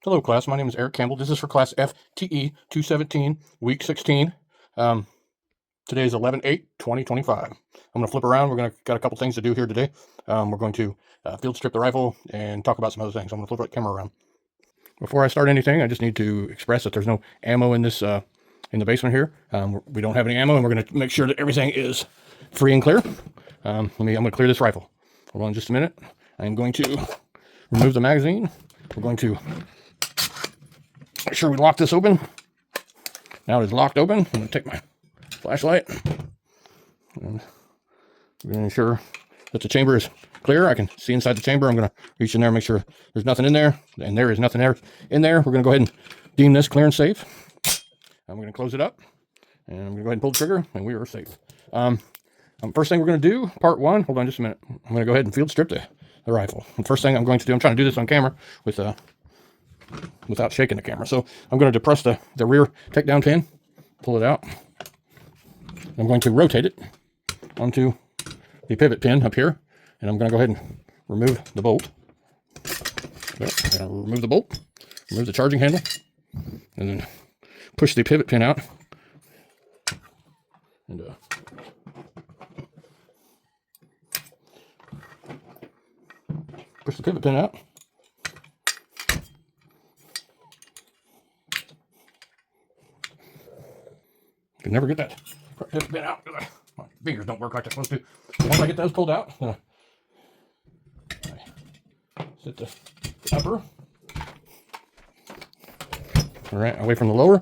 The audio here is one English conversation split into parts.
Hello class, my name is Eric Campbell. This is for class Fte217, week 16. Today is 11/8/2025. I'm going to flip around. Got a couple things to do here today. We're going to field strip the rifle and talk about some other things. I'm going to flip the camera around. Before I start anything, I just need to express that there's no ammo in this in the basement here. We don't have any ammo, and we're going to make sure that everything is free and clear. I'm going to clear this rifle. Hold on just a minute. I'm going to remove the magazine. We're going to make sure we lock this open. Now it is locked open. I'm going to take my flashlight and we're going to ensure that the chamber is clear. I can see inside the chamber. I'm going to reach in there and make sure there's nothing in there, and there is nothing in there. We're going to go ahead and deem this clear and safe. I'm going to close it up, and I'm going to go ahead and pull the trigger, and we are safe. First thing we're going to do, part one. Hold on just a minute. I'm going to go ahead and field strip the rifle. And first thing I'm going to do, I'm trying to do this on camera without shaking the camera. So I'm going to depress the rear takedown pin, pull it out. I'm going to rotate it onto the pivot pin up here, and I'm going to go ahead and remove the bolt. Remove the bolt, remove the charging handle, and then push the pivot pin out. And push the pivot pin out. You can never get that pivot pin out because my fingers don't work like they're supposed to. Once I get those pulled out, I set the upper. All right, away from the lower.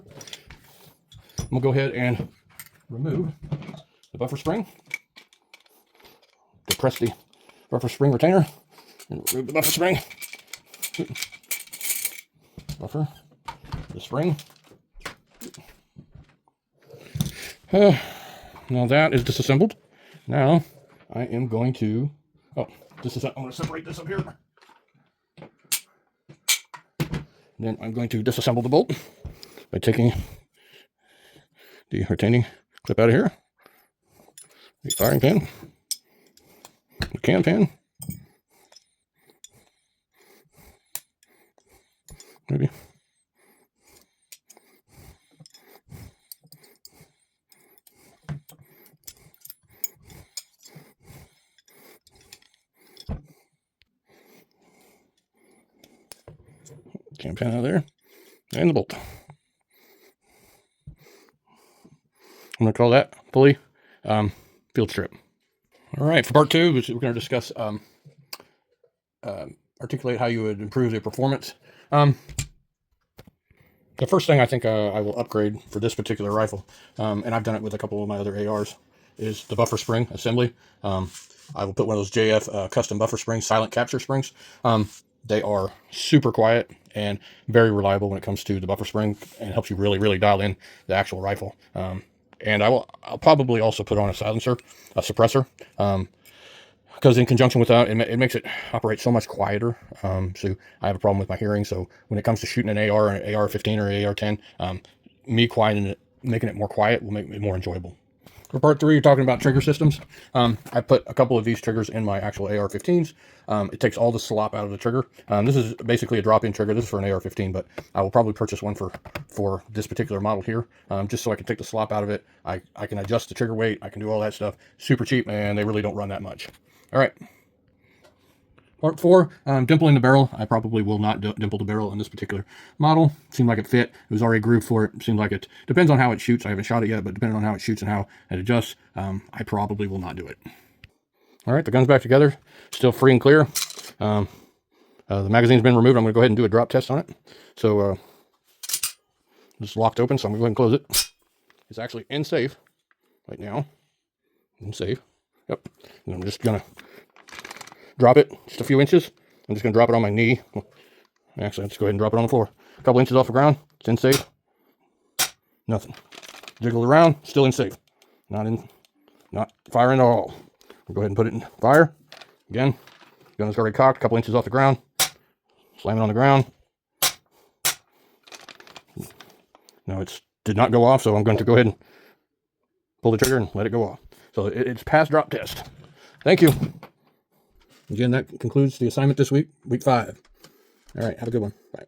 I'm gonna go ahead and remove the buffer spring. Depress the buffer spring retainer and remove the buffer spring. Buffer, the spring. Now that is disassembled. Now I am going to, I'm going to separate this up here. Then I'm going to disassemble the bolt by taking the retaining clip out of here, the firing pin, the cam pin, maybe. Cam pin out of there, and the bolt. I'm going to call that pulley field strip. All right, for part two, we're going to discuss articulate how you would improve the performance. The first thing I think I will upgrade for this particular rifle, and I've done it with a couple of my other ARs, is the buffer spring assembly. I will put one of those JF custom buffer springs, silent capture springs. They are super quiet and very reliable when it comes to the buffer spring, and helps you really, really dial in the actual rifle. And I'll probably also put on a silencer, a suppressor, because in conjunction with that, it makes it operate so much quieter. So I have a problem with my hearing. So when it comes to shooting an AR, an AR-15 or an AR-10, me quieting it, making it more quiet will make it more enjoyable. For part three, you're talking about trigger systems. I put a couple of these triggers in my actual AR-15s. It takes all the slop out of the trigger. This is basically a drop-in trigger. This is for an AR-15, but I will probably purchase one for this particular model here, just so I can take the slop out of it. I can adjust the trigger weight. I can do all that stuff. Super cheap, and they really don't run that much. All right. Part four, dimpling the barrel. I probably will not dimple the barrel in this particular model. Seemed like it fit. It was already grooved for it. Seemed like it depends on how it shoots. I haven't shot it yet, but depending on how it shoots and how it adjusts, I probably will not do it. All right, the gun's back together, still free and clear. The magazine's been removed. I'm going to go ahead and do a drop test on it. So it's locked open, so I'm going to go ahead and close it. It's actually in safe right now. In safe. Yep. And I'm just going to drop it just a few inches. I'm just going to drop it on my knee. Actually, I'll just go ahead and drop it on the floor. A couple inches off the ground. It's in safe. Nothing. Jiggle it around. Still in safe. Not firing at all. We'll go ahead and put it in fire. Again, gun is already cocked. A couple inches off the ground. Slam it on the ground. No, it did not go off, so I'm going to go ahead and pull the trigger and let it go off. So it's past drop test. Thank you. Again, that concludes the assignment this week, week 5. All right, have a good one. Bye.